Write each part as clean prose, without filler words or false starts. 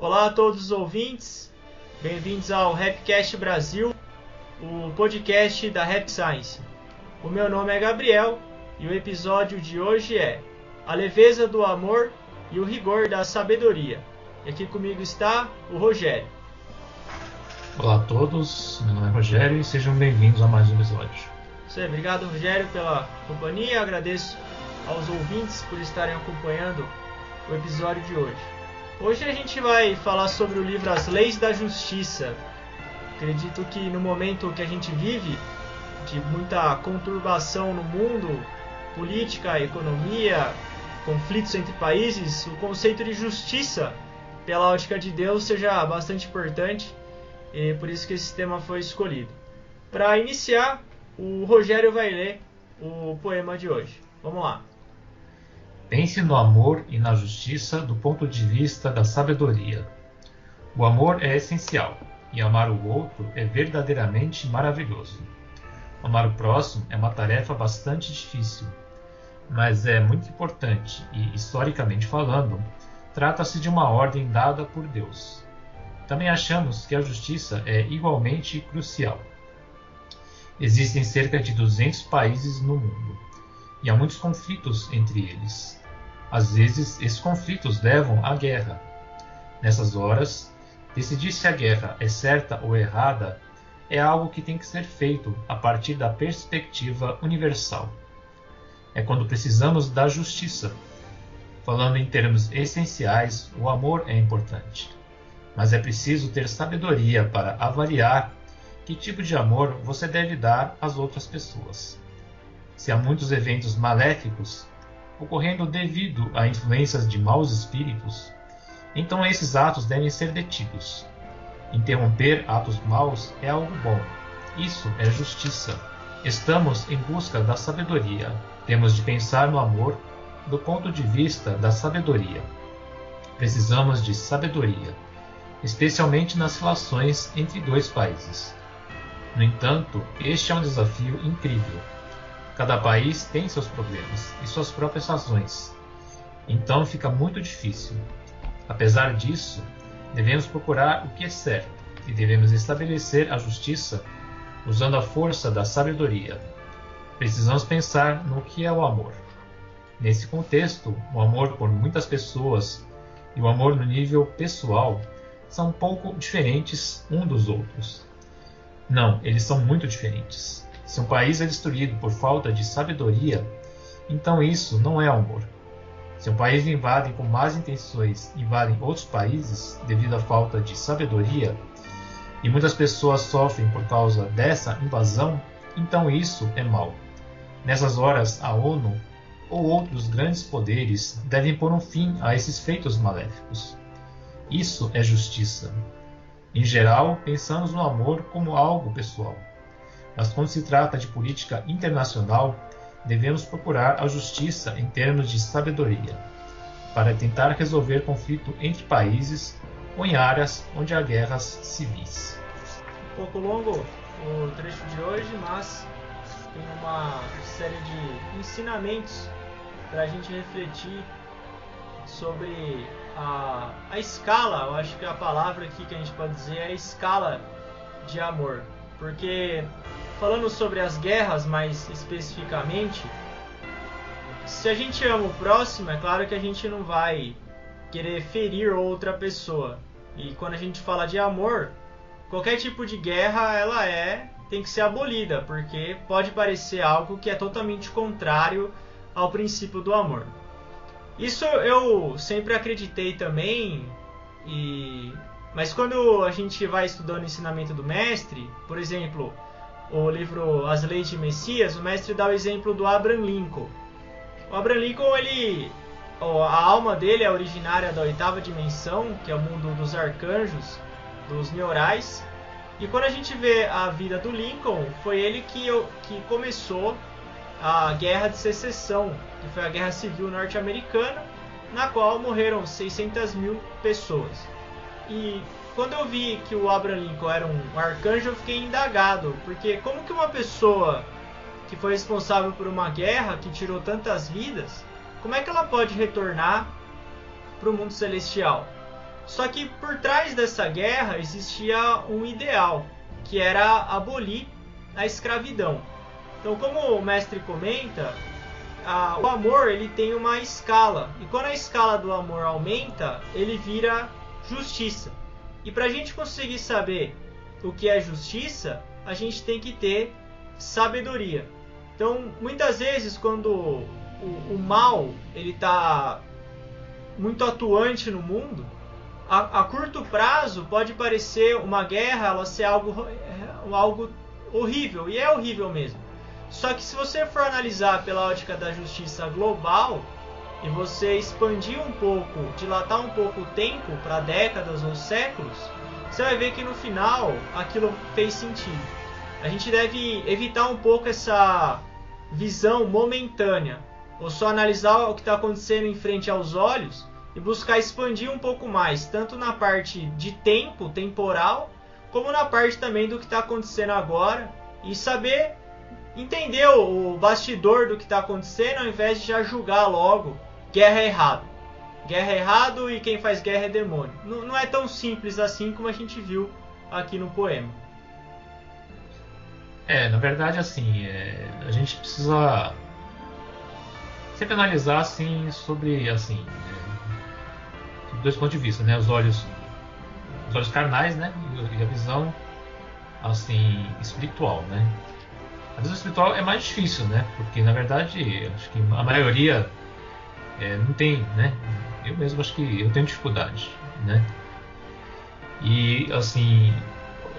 Olá a todos os ouvintes, bem-vindos ao Rapcast Brasil, o podcast da Rap Science. O meu nome é Gabriel e o episódio de hoje é A Leveza do Amor e o Rigor da Sabedoria. E aqui comigo está o Rogério. Olá a todos, meu nome é Rogério e sejam bem-vindos a mais um episódio. Obrigado, Rogério, pela companhia. Agradeço aos ouvintes por estarem acompanhando o episódio de hoje. Hoje a gente vai falar sobre o livro As Leis da Justiça. Acredito que no momento que a gente vive, de muita conturbação no mundo, política, economia, conflitos entre países, o conceito de justiça, pela ótica de Deus, seja bastante importante, e por isso que esse tema foi escolhido. Para iniciar, o Rogério vai ler o poema de hoje. Vamos lá. Pense no amor e na justiça do ponto de vista da sabedoria. O amor é essencial, e amar o outro é verdadeiramente maravilhoso. Amar o próximo é uma tarefa bastante difícil, mas é muito importante e, historicamente falando, trata-se de uma ordem dada por Deus. Também achamos que a justiça é igualmente crucial. Existem cerca de 200 países no mundo, e há muitos conflitos entre eles. Às vezes, esses conflitos levam à guerra. Nessas horas, decidir se a guerra é certa ou errada é algo que tem que ser feito a partir da perspectiva universal. É quando precisamos da justiça. Falando em termos essenciais, o amor é importante, mas é preciso ter sabedoria para avaliar que tipo de amor você deve dar às outras pessoas. Se há muitos eventos maléficos ocorrendo devido a influências de maus espíritos, então esses atos devem ser detidos. Interromper atos maus é algo bom. Isso é justiça. Estamos em busca da sabedoria. Temos de pensar no amor do ponto de vista da sabedoria. Precisamos de sabedoria, especialmente nas relações entre dois países. No entanto, este é um desafio incrível. Cada país tem seus problemas e suas próprias razões. Então fica muito difícil. Apesar disso, devemos procurar o que é certo e devemos estabelecer a justiça usando a força da sabedoria. Precisamos pensar no que é o amor. Nesse contexto, o amor por muitas pessoas e o amor no nível pessoal são um pouco diferentes um dos outros. Não, eles são muito diferentes. Se um país é destruído por falta de sabedoria, então isso não é amor. Se um país invade com más intenções invadem outros países devido à falta de sabedoria, e muitas pessoas sofrem por causa dessa invasão, então isso é mal. Nessas horas, a ONU ou outros grandes poderes devem pôr um fim a esses feitos maléficos. Isso é justiça. Em geral, pensamos no amor como algo pessoal. Mas quando se trata de política internacional, devemos procurar a justiça em termos de sabedoria, para tentar resolver conflito entre países ou em áreas onde há guerras civis. Um pouco longo o trecho de hoje, mas tem uma série de ensinamentos para a gente refletir sobre a escala. Eu acho que a palavra aqui que a gente pode dizer é a escala de amor. Porque, falando sobre as guerras mais especificamente, se a gente ama o próximo, é claro que a gente não vai querer ferir outra pessoa. E quando a gente fala de amor, qualquer tipo de guerra tem que ser abolida, porque pode parecer algo que é totalmente contrário ao princípio do amor. Isso eu sempre acreditei também, mas quando a gente vai estudando o ensinamento do mestre, por exemplo, o livro As Leis de Messias, o mestre dá o exemplo do Abraham Lincoln. O Abraham Lincoln, a alma dele é originária da oitava dimensão, que é o mundo dos arcanjos, dos neurais. E quando a gente vê a vida do Lincoln, foi ele que começou a Guerra de Secessão, que foi a Guerra Civil Norte-Americana, na qual morreram 600 mil pessoas. E quando eu vi que o Abraham Lincoln era um arcanjo, eu fiquei indagado, porque como que uma pessoa que foi responsável por uma guerra que tirou tantas vidas, como é que ela pode retornar para o mundo celestial? Só que por trás dessa guerra existia um ideal, que era abolir a escravidão. Então, como o mestre comenta, o amor ele tem uma escala, e quando a escala do amor aumenta, ele vira justiça. E para a gente conseguir saber o que é justiça, a gente tem que ter sabedoria. Então, muitas vezes, quando o mal ele está muito atuante no mundo, a curto prazo pode parecer uma guerra, ela ser algo horrível, e é horrível mesmo. Só que se você for analisar pela ótica da justiça global, e você expandir um pouco, dilatar um pouco o tempo para décadas ou séculos, você vai ver que no final aquilo fez sentido. A gente deve evitar um pouco essa visão momentânea, ou só analisar o que está acontecendo em frente aos olhos e buscar expandir um pouco mais, tanto na parte de tempo, temporal, como na parte também do que está acontecendo agora, e saber entender o bastidor do que está acontecendo, ao invés de já julgar logo, guerra é errado. Guerra é errado e quem faz guerra é demônio. Não é tão simples assim como a gente viu aqui no poema. Na verdade, assim, a gente precisa sempre analisar, assim, sobre, assim, sobre dois pontos de vista, né? Os olhos carnais, né? E a visão, assim, espiritual, né? A visão espiritual é mais difícil, né? Porque, na verdade, acho que a maioria não tem, né? Eu mesmo acho que eu tenho dificuldade, né? E, assim,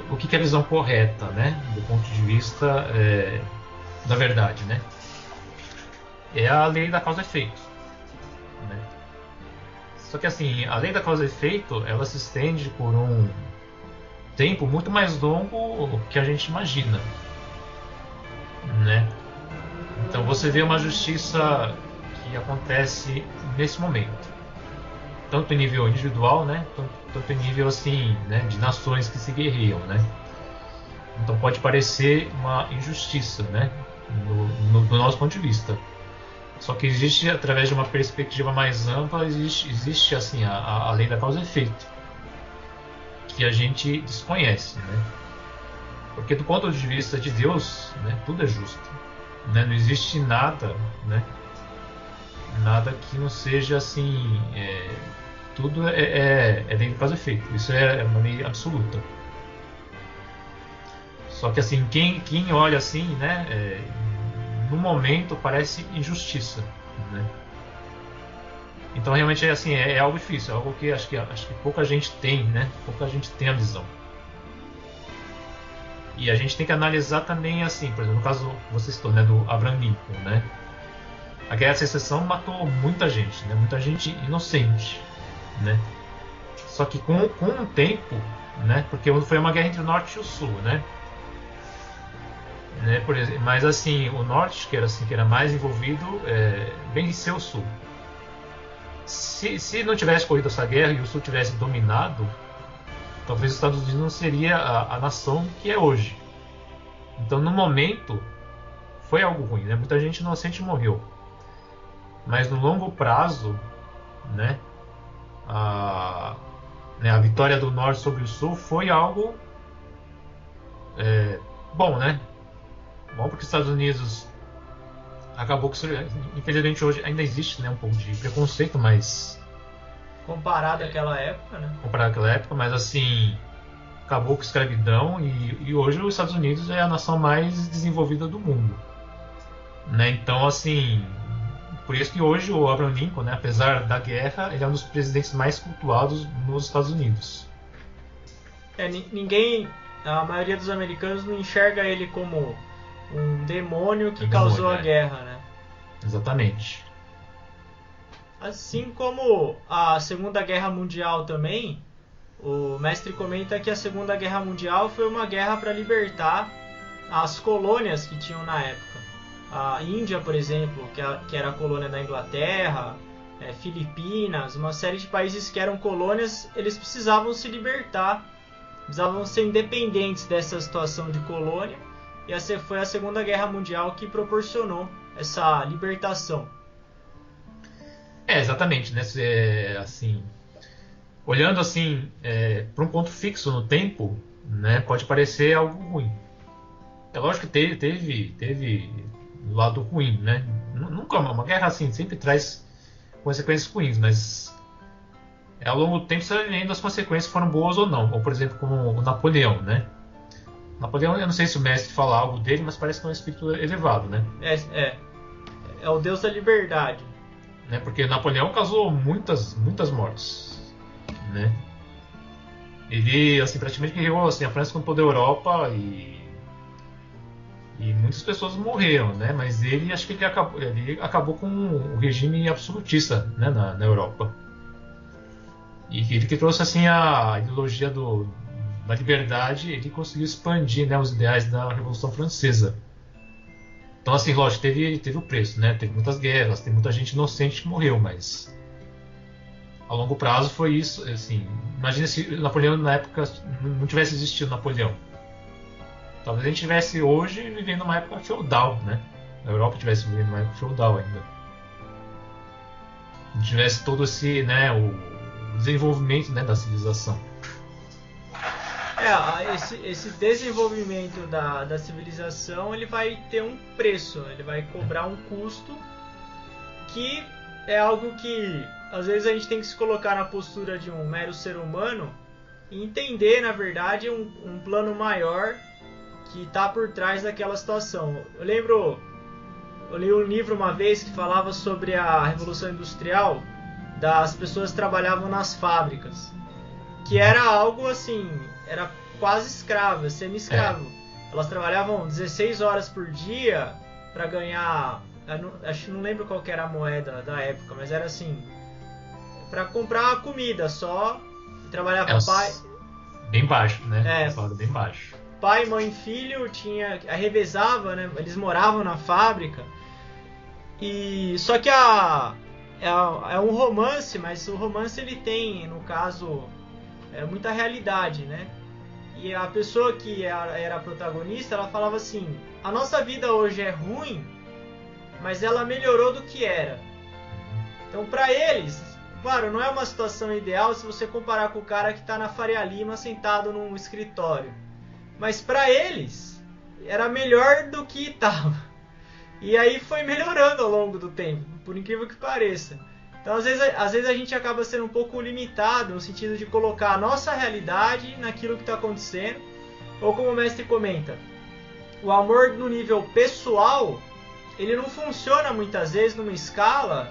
o que é a visão correta, né? Do ponto de vista da verdade, né? É a lei da causa e efeito, né? Só que, assim, a lei da causa e efeito, ela se estende por um tempo muito mais longo que a gente imagina, né? Então você vê uma justiça que acontece nesse momento, tanto em nível individual, né? Tanto em nível, assim, né? De nações que se guerreiam, né? Então pode parecer uma injustiça, né? Do nosso ponto de vista. Só que existe, através de uma perspectiva mais ampla, existe assim, a lei da causa e efeito, que a gente desconhece, né? Porque do ponto de vista de Deus, né, tudo é justo, né? Não existe nada, né? Nada que não seja assim, tudo é lei da causa e efeito. Isso é uma lei absoluta. Só que assim, quem olha assim, né? No momento parece injustiça, né? Então realmente assim, é algo difícil, é algo que acho que pouca gente tem, né? Pouca gente tem a visão. E a gente tem que analisar também, assim, por exemplo, no caso você citou, né, do Abraham Lincoln, né? A Guerra de Secessão matou muita gente, né? Muita gente inocente, né? Só que com o tempo, né? Porque foi uma guerra entre o Norte e o Sul, né? Por exemplo, mas assim, o Norte, que era mais envolvido, venceu o Sul. Se não tivesse corrido essa guerra e o Sul tivesse dominado, talvez os Estados Unidos não seria a nação que é hoje. Então, no momento, foi algo ruim, né? Muita gente inocente morreu. Mas no longo prazo, né? A vitória do Norte sobre o Sul foi algo bom, né? Bom, porque os Estados Unidos acabou que, infelizmente, hoje ainda existe, né, um pouco de preconceito, mas comparado àquela época, né? Comparado àquela época, mas assim, acabou com a escravidão e hoje os Estados Unidos é a nação mais desenvolvida do mundo, né? Então, assim, por isso que hoje o Abraham Lincoln, né, apesar da guerra, ele é um dos presidentes mais cultuados nos Estados Unidos. Ninguém, a maioria dos americanos não enxerga ele como um demônio que causou a guerra, né? Exatamente. Assim como a Segunda Guerra Mundial também, o mestre comenta que a Segunda Guerra Mundial foi uma guerra para libertar as colônias que tinham na época. A Índia, por exemplo, que era a colônia da Inglaterra, Filipinas, uma série de países que eram colônias, eles precisavam se libertar, precisavam ser independentes dessa situação de colônia. E essa foi a Segunda Guerra Mundial que proporcionou essa libertação. Exatamente, né? Assim, olhando assim para um ponto fixo no tempo, né, pode parecer algo ruim. É lógico que teve lado ruim, né? Nunca uma guerra assim sempre traz consequências ruins, mas ao longo do tempo você vai vendo as consequências foram boas ou não. Ou por exemplo como o Napoleão, né? Napoleão, eu não sei se o mestre fala algo dele, mas parece que é um espírito elevado, né? É o deus da liberdade. Né? Porque Napoleão causou muitas mortes, né? Ele assim praticamente guerreou assim, a França com toda a Europa e muitas pessoas morreram, né? Mas ele acho que ele acabou com o regime absolutista, né? na Europa. E ele que trouxe assim a ideologia da liberdade, ele conseguiu expandir, né, os ideais da Revolução Francesa. Então assim, lógico, teve o preço, né? Teve muitas guerras, tem muita gente inocente que morreu, mas a longo prazo foi isso, assim. Imagina se Napoleão na época não tivesse existido Napoleão. Talvez a gente estivesse hoje vivendo uma época feudal, né? A Europa estivesse vivendo uma época feudal ainda. Não tivesse todo esse, né, o desenvolvimento, né, da civilização. Esse desenvolvimento da civilização, ele vai ter um preço, ele vai cobrar um custo que é algo que às vezes a gente tem que se colocar na postura de um mero ser humano e entender, na verdade, um plano maior que está por trás daquela situação. Eu li um livro uma vez que falava sobre a Revolução Industrial, das pessoas que trabalhavam nas fábricas, que era algo assim, era quase escravo, semi-escravo. Elas trabalhavam 16 horas por dia para ganhar, não lembro qual que era a moeda da época, mas era assim, para comprar comida só, trabalhava pai... Bem baixo, né? Bem baixo. Pai, mãe e filho revezava, né? Eles moravam na fábrica. E só que é um romance, mas o romance ele tem, no caso, muita realidade, né? E a pessoa que era a protagonista, ela falava assim: a nossa vida hoje é ruim, mas ela melhorou do que era. Então, para eles, claro, não é uma situação ideal se você comparar com o cara que está na Faria Lima sentado num escritório. Mas para eles, era melhor do que estava. E aí foi melhorando ao longo do tempo, por incrível que pareça. Então, às vezes a gente acaba sendo um pouco limitado no sentido de colocar a nossa realidade naquilo que está acontecendo. Ou como o mestre comenta, o amor no nível pessoal, ele não funciona muitas vezes numa escala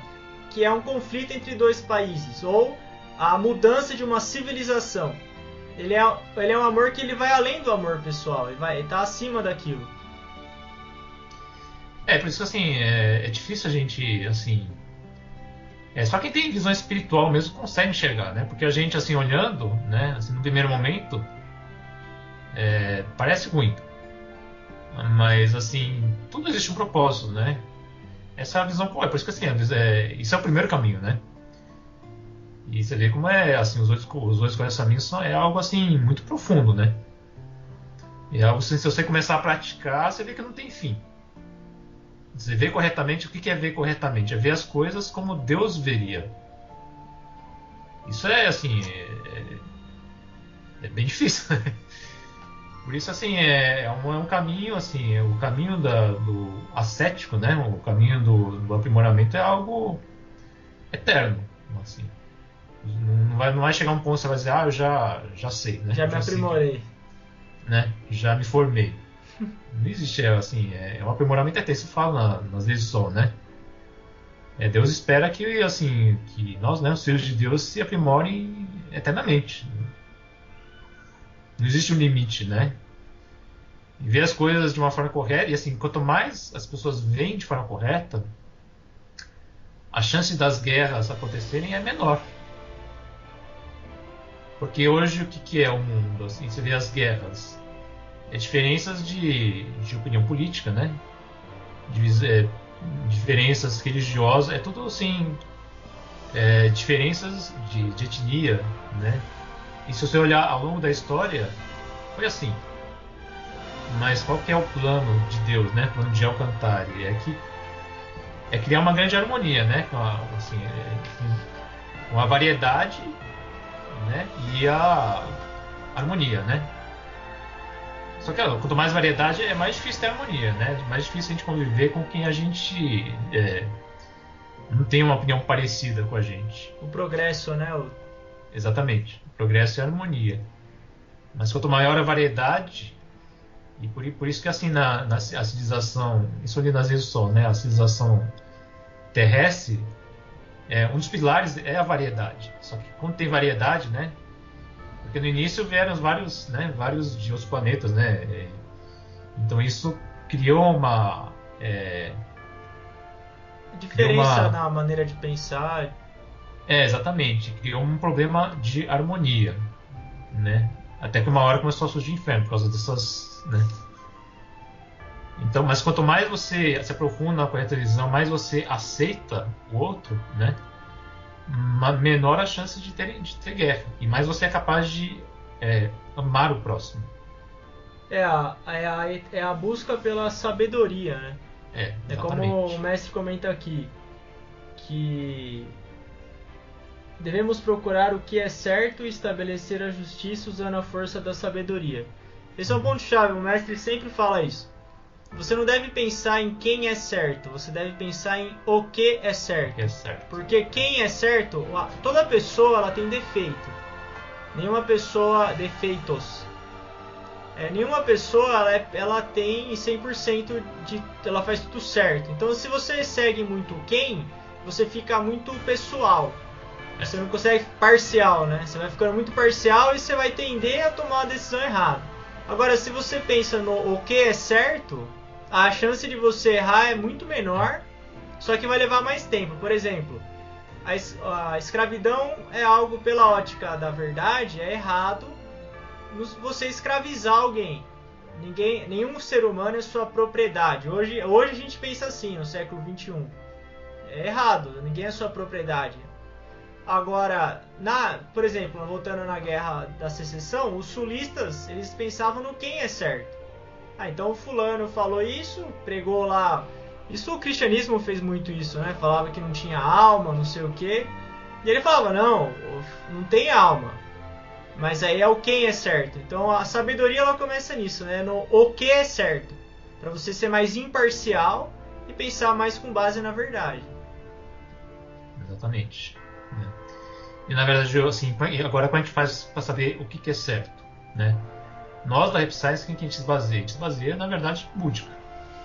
que é um conflito entre dois países, ou a mudança de uma civilização. Ele é um amor que ele vai além do amor pessoal, ele está acima daquilo. Por isso assim, é difícil a gente, assim... só quem tem visão espiritual mesmo consegue enxergar, né? Porque a gente, assim, olhando, né, assim, no primeiro momento, parece ruim. Mas, assim, tudo existe um propósito, né? Essa é a visão correta. Por isso que, assim, isso é o primeiro caminho, né? E você vê como assim, os dois caminhos é algo, assim, muito profundo, né? E é algo, assim, se você começar a praticar, você vê que não tem fim. Você vê corretamente, o que é ver corretamente? É ver as coisas como Deus veria. Isso é, assim, é bem difícil, né? Por isso, assim, é um caminho, assim, o caminho do ascético, né? O caminho do aprimoramento é algo eterno, assim. Não vai chegar um ponto que você vai dizer, eu já sei, né? Já me aprimorei. Né? Já me formei. Não existe, assim, um aprimoramento eterno. Isso fala nas leis do sol, né? Deus espera que, assim, que nós, né, os filhos de Deus, se aprimorem eternamente. Não existe um limite, né? E ver as coisas de uma forma correta, e assim, quanto mais as pessoas veem de forma correta, a chance das guerras acontecerem é menor. Porque hoje o que é o mundo? Assim, você vê as guerras, diferenças de opinião política, né? Diferenças religiosas, é tudo assim, diferenças de etnia, né? E se você olhar ao longo da história, foi assim. Mas qual que é o plano de Deus, né? O plano de Alcantara é criar uma grande harmonia, né? Com a variedade né, e a harmonia, né? Só que quanto mais variedade, é mais difícil ter harmonia, né? Mais difícil a gente conviver com quem a gente não tem uma opinião parecida com a gente. O progresso, né? Exatamente. O progresso é a harmonia. Mas quanto maior a variedade, e por isso que assim a civilização, isso ali nas vezes só, né? A civilização terrestre, um dos pilares é a variedade. Só que quando tem variedade, né? Porque no início vieram vários de outros planetas, né? Então isso criou uma diferença na maneira de pensar. Exatamente. Criou um problema de harmonia, né? Até que uma hora começou a surgir o inferno por causa dessas, né? Então, mas quanto mais você se aprofunda na correta visão, mais você aceita o outro, né? Menor a chance de ter guerra. E mais você é capaz de amar o próximo. É a busca pela sabedoria, né? É como o mestre comenta aqui, que devemos procurar o que é certo e estabelecer a justiça usando a força da sabedoria. Esse é um ponto-chave, o mestre sempre fala isso. Você não deve pensar em quem é certo, você deve pensar em o que é certo. Porque quem é certo, toda pessoa ela tem defeito. Nenhuma pessoa defeitos. Nenhuma pessoa ela tem 100% ela faz tudo certo. Então se você segue muito quem, você fica muito pessoal. Você não consegue parcial, né? Você vai ficando muito parcial e você vai tender a tomar uma decisão errada. Agora, se você pensa no o que é certo, a chance de você errar é muito menor, só que vai levar mais tempo. Por exemplo, a escravidão é algo, pela ótica da verdade, é errado você escravizar alguém. Nenhum ser humano é sua propriedade. Hoje a gente pensa assim, no século XXI. É errado, ninguém é sua propriedade. Agora, por exemplo, voltando na Guerra da Secessão, os sulistas, eles pensavam no quem é certo. Então o fulano falou isso, pregou lá. Isso o cristianismo fez muito isso, né? Falava que não tinha alma, não sei o quê. E ele falava, não tem alma. Mas aí é o quem é certo. Então a sabedoria ela começa nisso, né? No o que é certo. Para você ser mais imparcial e pensar mais com base na verdade. Exatamente. E na verdade, assim, agora como a gente faz para saber o que é certo, né? Nós da Rap Science, quem que a gente se baseia? A gente se baseia, na verdade, búdica,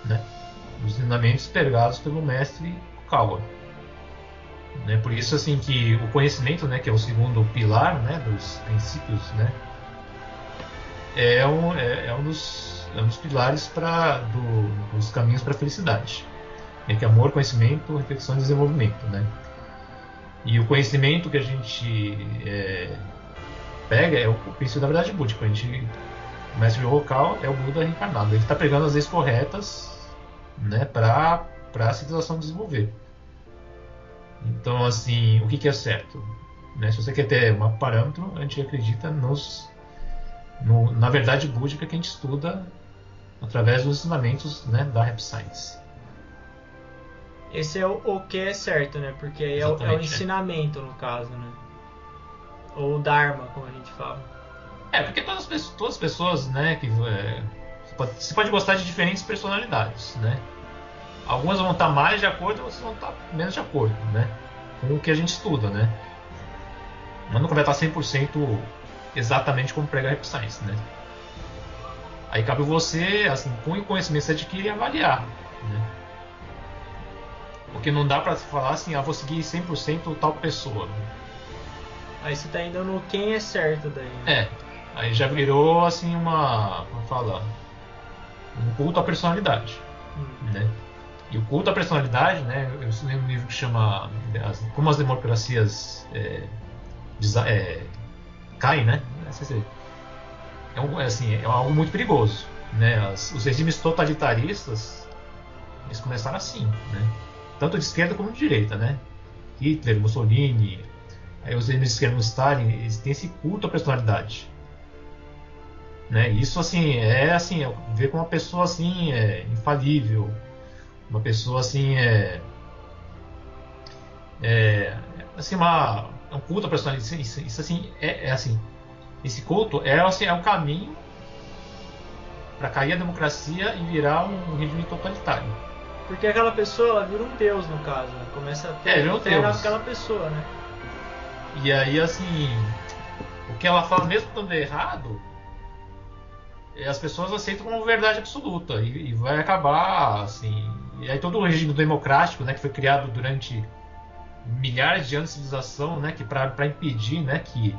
né? Os ensinamentos pregados pelo mestre Kawa. Né? Por isso, assim, que o conhecimento, né, que é o segundo pilar, né, dos princípios, né, é um dos pilares dos caminhos para a felicidade. Que é amor, conhecimento, reflexão e desenvolvimento, né? E o conhecimento que a gente pega é o princípio da verdade búdica. O mestre local é o Buda reencarnado. Ele está pegando as leis corretas, né, para a civilização desenvolver. Então, assim, o que é certo? Né? Se você quer ter um parâmetro, a gente acredita na verdade búdica que a gente estuda através dos ensinamentos, né, da Rap Science. Esse é o que é certo, né? Porque é o ensinamento, no caso, né? Ou o Dharma, como a gente fala. Porque todas as pessoas, né, você pode gostar de diferentes personalidades, né? Algumas vão estar mais de acordo, outras vão estar menos de acordo, né? Com o que a gente estuda, né? Mas nunca vai estar 100% exatamente como prega a Rap Science, né? Aí cabe você, assim, com o conhecimento que você adquire, avaliar, né? Porque não dá pra falar assim, vou seguir 100% tal pessoa. Aí você tá indo no quem é certo daí. Né? Aí já virou assim como fala, um culto à personalidade, né? E o culto à personalidade, né? Eu estudei um livro que chama Como as Democracias Caem, né? É algo muito perigoso, né? Os regimes totalitaristas, eles começaram assim, né? Tanto de esquerda como de direita, né? Hitler, Mussolini, aí os regimes de esquerda no Stalin, eles têm esse culto à personalidade, né? Isso assim ver como uma pessoa assim infalível, uma pessoa assim assim É um culto à personalidade. Isso assim, é assim. Esse culto assim, é um caminho para cair a democracia e virar um regime totalitário. Porque aquela pessoa, ela vira um deus, no caso, né? Começa a ter fé naquela pessoa, né? E aí, assim, o que ela fala, mesmo estando errado, as pessoas aceitam como verdade absoluta e vai acabar, assim. E aí todo o regime democrático, né, que foi criado durante milhares de anos de civilização, né, que para impedir, né, que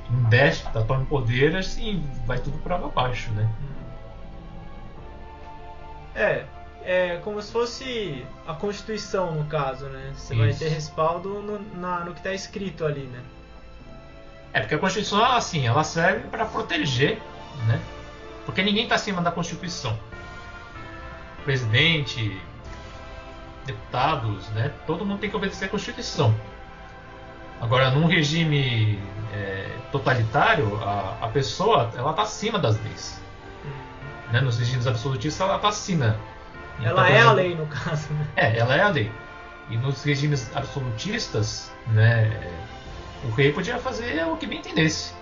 um déspota tome poder, assim, vai tudo por água abaixo, né? É como se fosse a Constituição, no caso, né? Você vai ter respaldo no que está escrito ali, né? Porque a Constituição, assim, ela serve para proteger, né? Porque ninguém está acima da Constituição. Presidente, deputados, né? Todo mundo tem que obedecer à Constituição. Agora, num regime totalitário, a pessoa, ela está acima das leis. Né? Nos regimes absolutistas, ela está acima. Então, ela é a lei, no caso. Né? Ela é a lei. E nos regimes absolutistas, né, o rei podia fazer o que bem entendesse.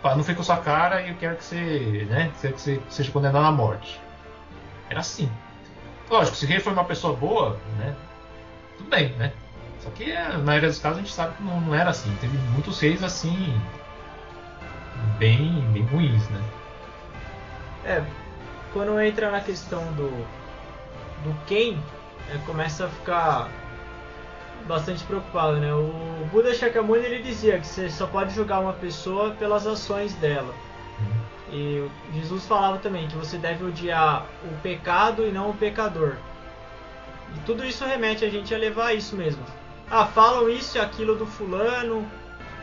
Não foi com a sua cara e eu quero que você, né, que você seja condenado à morte. Era assim. Lógico, se o rei foi uma pessoa boa, né, tudo bem, né? Só que na maioria dos casos a gente sabe que não era assim. Teve muitos reis assim, bem ruins, né? Quando entra na questão do quem, começa a ficar bastante preocupado, né? O Buda Shakyamuni, ele dizia que você só pode julgar uma pessoa pelas ações dela. E Jesus falava também que você deve odiar o pecado e não o pecador. E tudo isso remete a gente a levar isso mesmo. Falam isso e aquilo do fulano,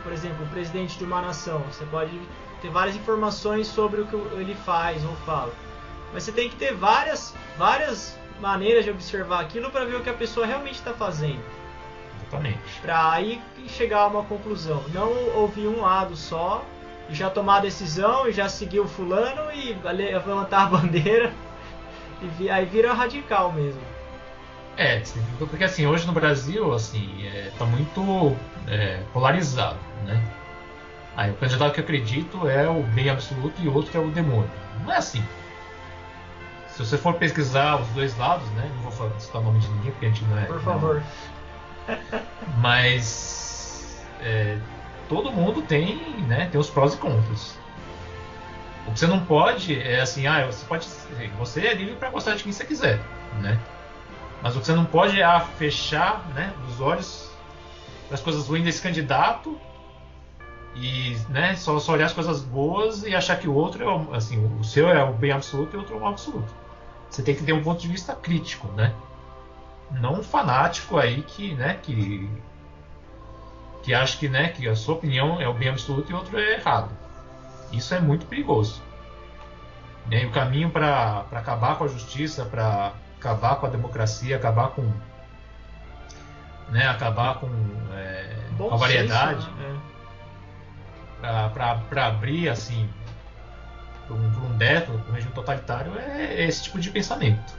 por exemplo, o presidente de uma nação. Você pode ter várias informações sobre o que ele faz ou fala. Mas você tem que ter várias maneiras de observar aquilo para ver o que a pessoa realmente está fazendo. Exatamente. Para aí chegar a uma conclusão. Não ouvir um lado só e já tomar a decisão e já seguir o fulano e levantar a bandeira. E aí vira radical mesmo. Porque assim, hoje no Brasil, assim, tá muito polarizado, né? Aí o candidato que eu acredito é o bem absoluto e o outro é o demônio. Não é assim. Se você for pesquisar os dois lados, né? Não vou citar o nome de ninguém porque a gente não é... Por favor. Mas todo mundo tem, né? Tem os prós e contras. O que você não pode é assim, você é livre para gostar de quem você quiser, né? Mas o que você não pode é fechar, né, os olhos para as coisas ruins desse candidato e, né, só olhar as coisas boas e achar que o outro o seu é o bem absoluto e o outro é o mal absoluto. Você tem que ter um ponto de vista crítico, né? Não um fanático aí que acha que, né, que a sua opinião é o bem absoluto e o outro é errado. Isso é muito perigoso. E o caminho para acabar com a justiça, para acabar com a democracia, acabar com a variedade, para abrir assim para um regime totalitário é esse tipo de pensamento.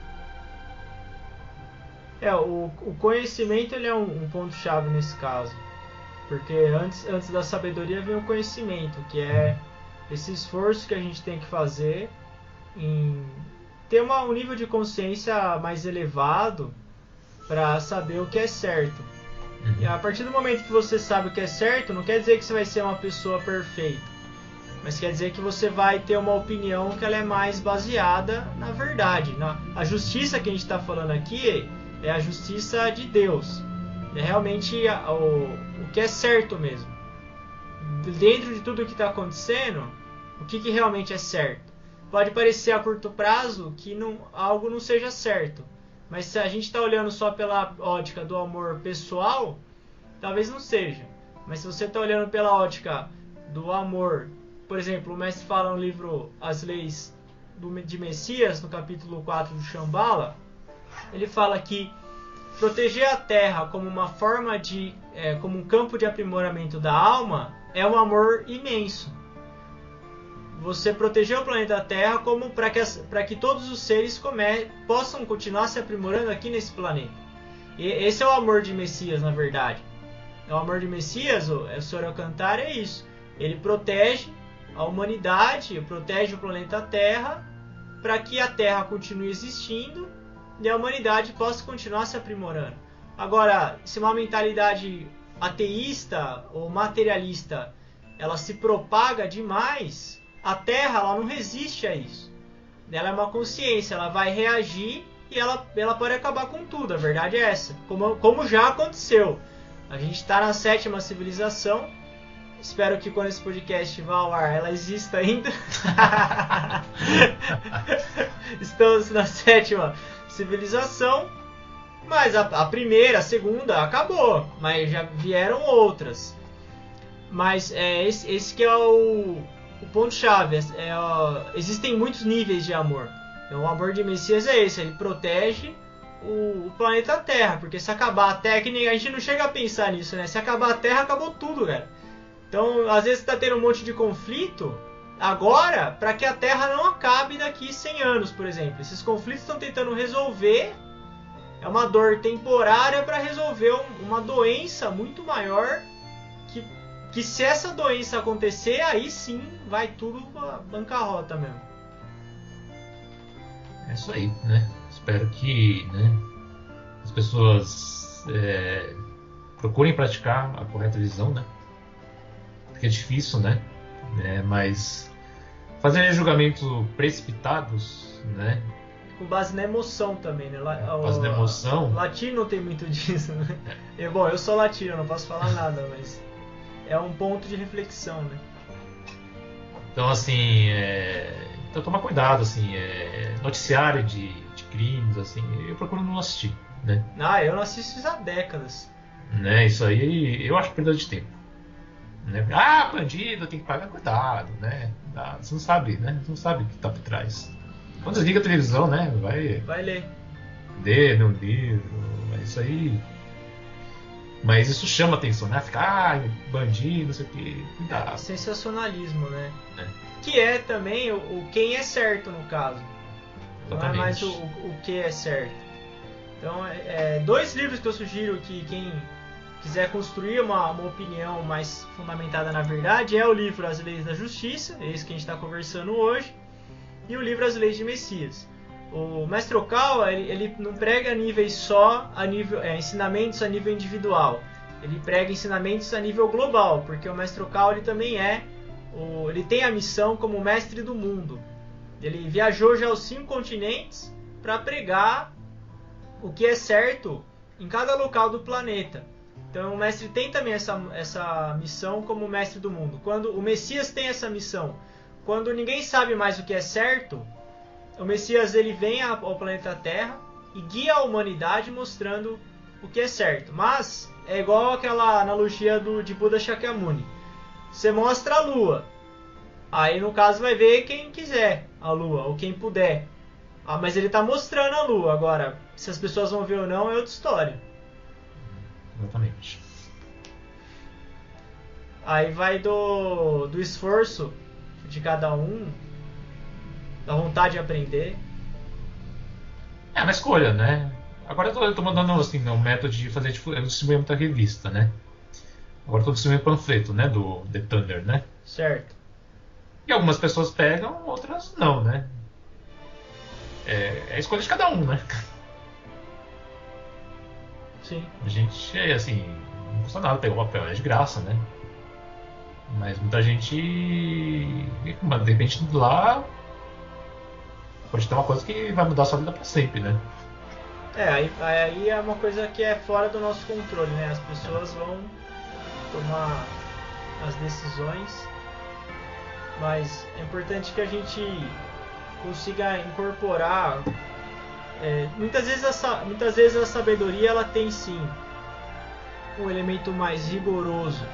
O conhecimento ele é um ponto chave nesse caso, porque antes da sabedoria vem o conhecimento, que é esse esforço que a gente tem que fazer em ter um nível de consciência mais elevado para saber o que é certo. E a partir do momento que você sabe o que é certo, não quer dizer que você vai ser uma pessoa perfeita, mas quer dizer que você vai ter uma opinião que ela é mais baseada na verdade. A justiça que a gente está falando aqui é a justiça de Deus. É realmente o que é certo mesmo. Dentro de tudo o que está acontecendo, o que realmente é certo. Pode parecer a curto prazo que algo não seja certo. Mas se a gente está olhando só pela ótica do amor pessoal, talvez não seja. Mas se você está olhando pela ótica do amor, por exemplo, o mestre fala no livro As Leis de Messias, no capítulo 4 do Shambhala, ele fala que proteger a Terra como uma forma como um campo de aprimoramento da alma é um amor imenso. Você proteger o planeta Terra como para que todos os seres possam continuar se aprimorando aqui nesse planeta. E esse é o amor de Messias, na verdade. O amor de Messias, o Senhor Alcântara, é isso. Ele protege a humanidade, protege o planeta Terra, para que a Terra continue existindo e a humanidade possa continuar se aprimorando. Agora, se uma mentalidade ateísta ou materialista ela se propaga demais, a Terra ela não resiste a isso. Ela é uma consciência, ela vai reagir e ela pode acabar com tudo. A verdade é essa, como já aconteceu. A gente está na 7ª civilização. Espero que quando esse podcast vá ao ar, ela exista ainda. Estamos na 7ª civilização. Mas a primeira, a segunda, acabou. Mas já vieram outras. Mas esse que é o ponto-chave. Existem muitos níveis de amor. Então, o amor de Messias é esse. Ele protege o planeta Terra. Porque se acabar a Terra, a gente não chega a pensar nisso, né? Se acabar a Terra, acabou tudo, cara. Então, às vezes está tendo um monte de conflito agora para que a Terra não acabe daqui 100 anos, por exemplo. Esses conflitos estão tentando resolver, é uma dor temporária para resolver uma doença muito maior, que se essa doença acontecer, aí sim vai tudo para bancarrota mesmo. É isso aí, né? Espero que, né, as pessoas procurem praticar a correta visão, né? Porque é difícil, né? Mas fazer julgamentos precipitados, né? Com base na emoção também, né? Com base na emoção. Latino tem muito disso, né? Bom, eu sou latino, não posso falar nada, mas é um ponto de reflexão, né? Então, assim, então tomar cuidado, assim, noticiário de crimes, assim, eu procuro não assistir, né? Eu não assisto isso há décadas. Né? Isso aí eu acho perda de tempo. Né? Bandido, tem que pagar, cuidado, né? Você não sabe, né? Você não sabe o que está por trás. Quando desliga a televisão, né? Vai ler. Ler num livro, isso aí. Mas isso chama atenção, né? Fica, bandido, não sei o que, cuidado. Sensacionalismo, né? Que é também o quem é certo no caso. Exatamente. Não é mais o que é certo. Então, 2 livros que eu sugiro que quem quiser construir uma opinião mais fundamentada na verdade é o livro As Leis da Justiça, esse que a gente está conversando hoje, e o livro As Leis de Messias. O Mestre Okawa, ele não prega ensinamentos a nível individual, ele prega ensinamentos a nível global, porque o Mestre Okawa ele também ele tem a missão como mestre do mundo. Ele viajou já aos 5 continentes para pregar o que é certo em cada local do planeta. Então o mestre tem também essa missão como mestre do mundo. Quando o Messias tem essa missão, quando ninguém sabe mais o que é certo, o Messias ele vem ao planeta Terra e guia a humanidade mostrando o que é certo. Mas é igual aquela analogia de Buda Shakyamuni. Você mostra a lua, aí no caso vai ver quem quiser a lua, ou quem puder. Mas ele está mostrando a lua. Agora, se as pessoas vão ver ou não é outra história. Exatamente. Aí vai do esforço de cada um, da vontade de aprender. É uma escolha, né? Agora eu tô mandando assim, um método de fazer eu distribuir muita revista, né? Agora eu tô distribuindo panfleto, né? Do The Thunder, né? Certo. E algumas pessoas pegam, outras não, né? É a escolha de cada um, né? Sim. A gente, assim, não custa nada pegar o papel, é de graça, né? Mas muita gente, de repente, lá pode ter uma coisa que vai mudar a sua vida pra sempre, né? Aí é uma coisa que é fora do nosso controle, né? As pessoas vão tomar as decisões, mas é importante que a gente consiga incorporar. Muitas vezes a sabedoria ela tem sim um elemento mais rigoroso,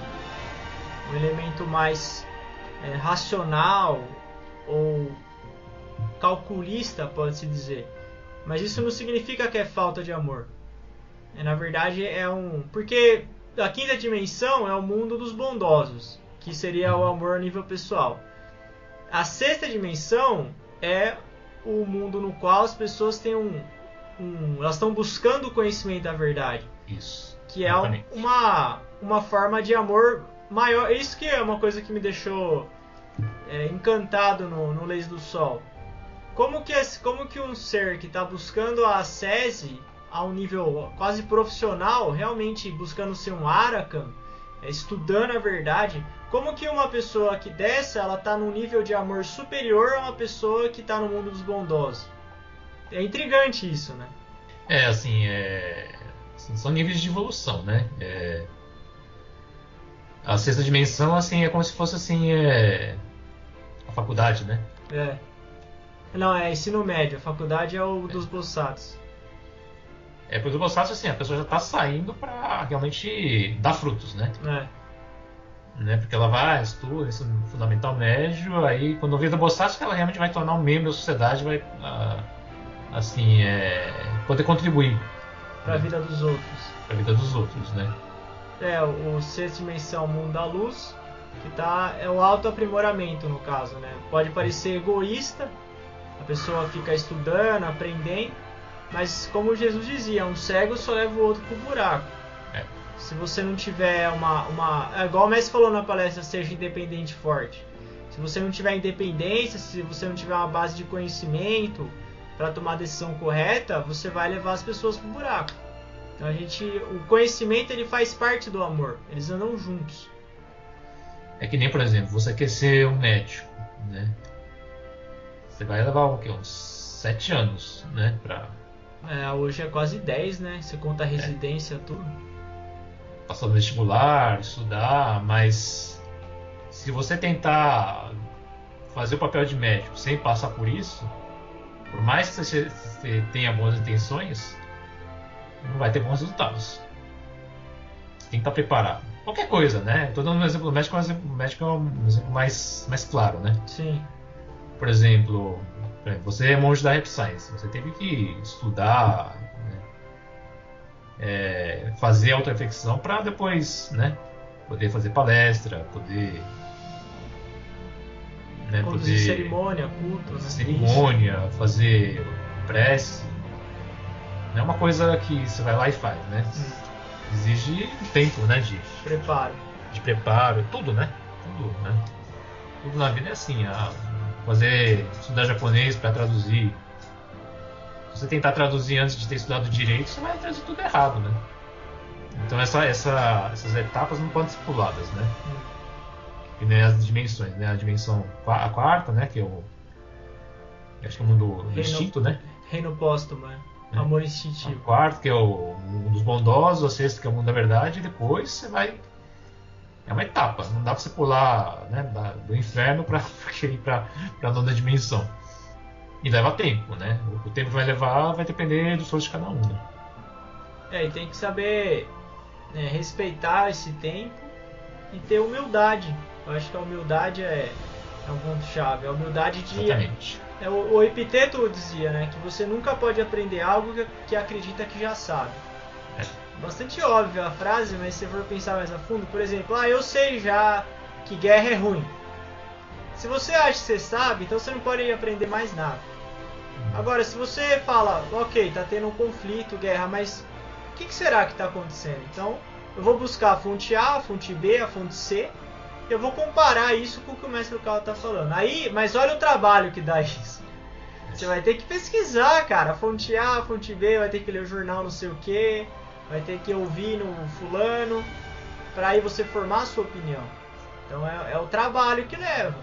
um elemento mais racional ou calculista, pode-se dizer. Mas isso não significa que é falta de amor. Na verdade porque a 5ª dimensão é o mundo dos bondosos, que seria o amor a nível pessoal. A 6ª dimensão é o mundo no qual as pessoas têm elas estão buscando o conhecimento da verdade. Isso. Que é uma forma de amor maior. Isso que é uma coisa que me deixou encantado no Leis do Sol. Como que um ser que está buscando a ascese a um nível quase profissional, realmente buscando ser um Arahant, estudando a verdade, como que uma pessoa que dessa, ela está num nível de amor superior a uma pessoa que está no mundo dos bondosos? É intrigante isso, né? Assim, são níveis de evolução, né? A sexta dimensão, assim, é como se fosse, assim, a faculdade, né? Não, é ensino médio. A faculdade é o dos Bodhisattvas. Porque os Bodhisattvas, assim, a pessoa já está saindo para realmente dar frutos, né? Né? Porque ela vai, estuda, ensino fundamental médio, aí quando vira Bodhisattva, ela realmente vai tornar um membro da sociedade, vai, assim, poder contribuir para a vida dos outros. Para a vida dos outros, né? O sexta dimensão, mundo da luz, que é o autoaprimoramento, no caso, né? Pode parecer egoísta, a pessoa fica estudando, aprendendo, mas como Jesus dizia, um cego só leva o outro pro buraco. Se você não tiver igual o mestre falou na palestra, seja independente e forte. Se você não tiver independência, se você não tiver uma base de conhecimento para tomar a decisão correta, você vai levar as pessoas pro buraco. Então o conhecimento, ele faz parte do amor, eles andam juntos. É que nem, por exemplo, você quer ser um médico, né? Você vai levar uns 7 anos, né? Hoje é quase 10, né? Você conta a residência, tudo. Passar no vestibular, estudar, mas se você tentar fazer o papel de médico sem passar por isso, por mais que você tenha boas intenções, não vai ter bons resultados. Você tem que estar preparado. Qualquer coisa, né? Estou dando um exemplo do médico, mas o médico é um exemplo mais claro, né? Sim. Por exemplo, você é monge da Rap Science, você teve que estudar, né? Fazer auto-reflexão para depois, né? Poder fazer palestra, poder... Né? Conduzir cerimônia, culto, né? Cerimônia, fazer prece. Não é uma coisa que você vai lá e faz, né? Exige tempo, né? De preparo, tudo, né? Tudo na vida é assim. Estudar japonês para traduzir. Se você tentar traduzir antes de ter estudado direito, você vai traduzir tudo errado, né? Então essas etapas não podem ser puladas, né? E nem as dimensões, né? A dimensão a quarta, né? Que acho que é o mundo do instinto, né? Reino póstumo, amor instintivo. O quarto, que é o mundo dos bondosos, o sexto, que é o mundo da verdade, e depois você vai... É uma etapa, não dá pra você pular, né, do inferno pra ir pra nona dimensão. E leva tempo, né? O tempo que vai levar vai depender do esforço de cada um, né? E tem que saber respeitar esse tempo e ter humildade. Eu acho que a humildade é um ponto-chave. A humildade de... Exatamente. O Epiteto dizia, né, que você nunca pode aprender algo que acredita que já sabe. Bastante óbvia a frase, mas se for pensar mais a fundo, por exemplo, eu sei já que guerra é ruim. Se você acha que você sabe, então você não pode aprender mais nada. Agora, se você fala, ok, tá tendo um conflito, guerra, mas o que será que está acontecendo? Então, eu vou buscar a fonte A, a fonte B, a fonte C, e eu vou comparar isso com o que o mestre local está falando. Mas olha o trabalho que dá isso. Você vai ter que pesquisar, cara, a fonte A, a fonte B, vai ter que ler o jornal não sei o que, vai ter que ouvir no fulano, para aí você formar a sua opinião. Então é o trabalho que leva.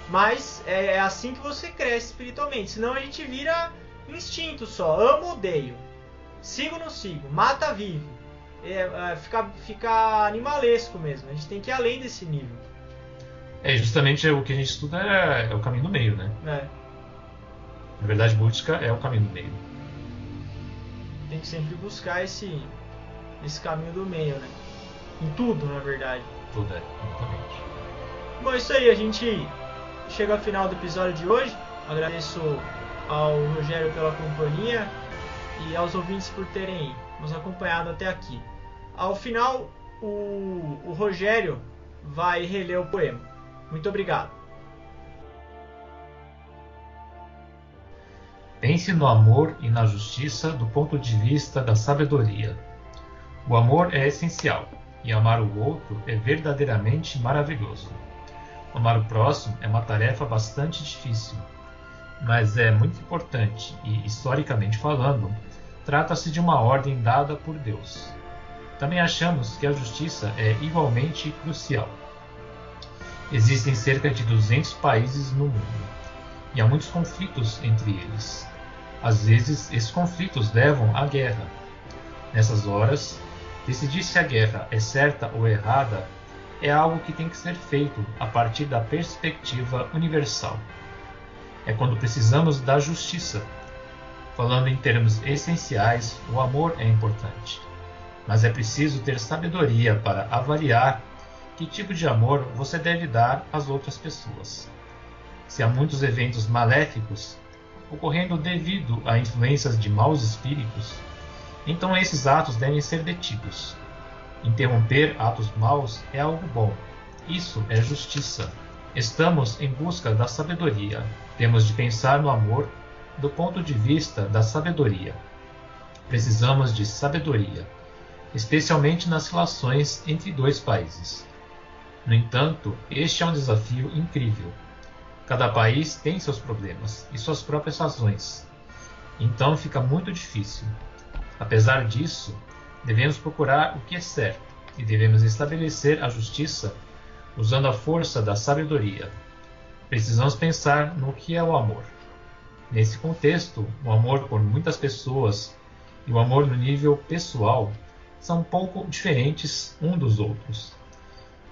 Mas é assim que você cresce espiritualmente. Senão a gente vira instinto só. Amo, odeio. Sigo, não sigo. Mata, vive. Fica animalesco mesmo. A gente tem que ir além desse nível. Justamente o que a gente estuda é o caminho do meio, né? Na verdade, budista é o caminho do meio. Tem que sempre buscar esse caminho do meio, né? Em tudo, na verdade. Tudo, exatamente. Bom, é isso aí. A gente chega ao final do episódio de hoje. Agradeço ao Rogério pela companhia e aos ouvintes por terem nos acompanhado até aqui. Ao final, o Rogério vai reler o poema. Muito obrigado. Pense no amor e na justiça do ponto de vista da sabedoria. O amor é essencial, e amar o outro é verdadeiramente maravilhoso. Amar o próximo é uma tarefa bastante difícil, mas é muito importante e, historicamente falando, trata-se de uma ordem dada por Deus. Também achamos que a justiça é igualmente crucial. Existem cerca de 200 países no mundo, e há muitos conflitos entre eles. Às vezes, esses conflitos levam à guerra. Nessas horas, decidir se a guerra é certa ou errada é algo que tem que ser feito a partir da perspectiva universal. É quando precisamos da justiça. Falando em termos essenciais, o amor é importante, mas é preciso ter sabedoria para avaliar que tipo de amor você deve dar às outras pessoas. Se há muitos eventos maléficos ocorrendo devido a influências de maus espíritos, então esses atos devem ser detidos. Interromper atos maus é algo bom. Isso é justiça. Estamos em busca da sabedoria. Temos de pensar no amor do ponto de vista da sabedoria. Precisamos de sabedoria, especialmente nas relações entre dois países. No entanto, este é um desafio incrível. Cada país tem seus problemas e suas próprias razões. Então fica muito difícil. Apesar disso, devemos procurar o que é certo e devemos estabelecer a justiça usando a força da sabedoria. Precisamos pensar no que é o amor. Nesse contexto, o amor por muitas pessoas e o amor no nível pessoal são um pouco diferentes um dos outros.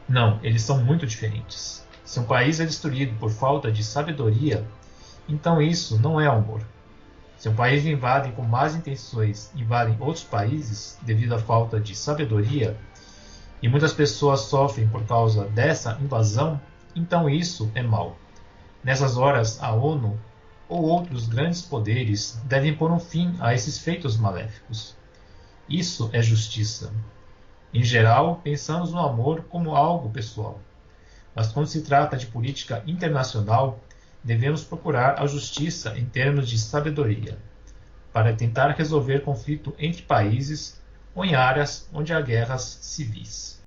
Não, eles são muito diferentes. Se um país é destruído por falta de sabedoria, então isso não é amor. Se um país invade com más intenções invadem outros países devido à falta de sabedoria, e muitas pessoas sofrem por causa dessa invasão, então isso é mal. Nessas horas, a ONU ou outros grandes poderes devem pôr um fim a esses feitos maléficos. Isso é justiça. Em geral, pensamos no amor como algo pessoal. Mas quando se trata de política internacional, devemos procurar a justiça em termos de sabedoria, para tentar resolver conflito entre países ou em áreas onde há guerras civis.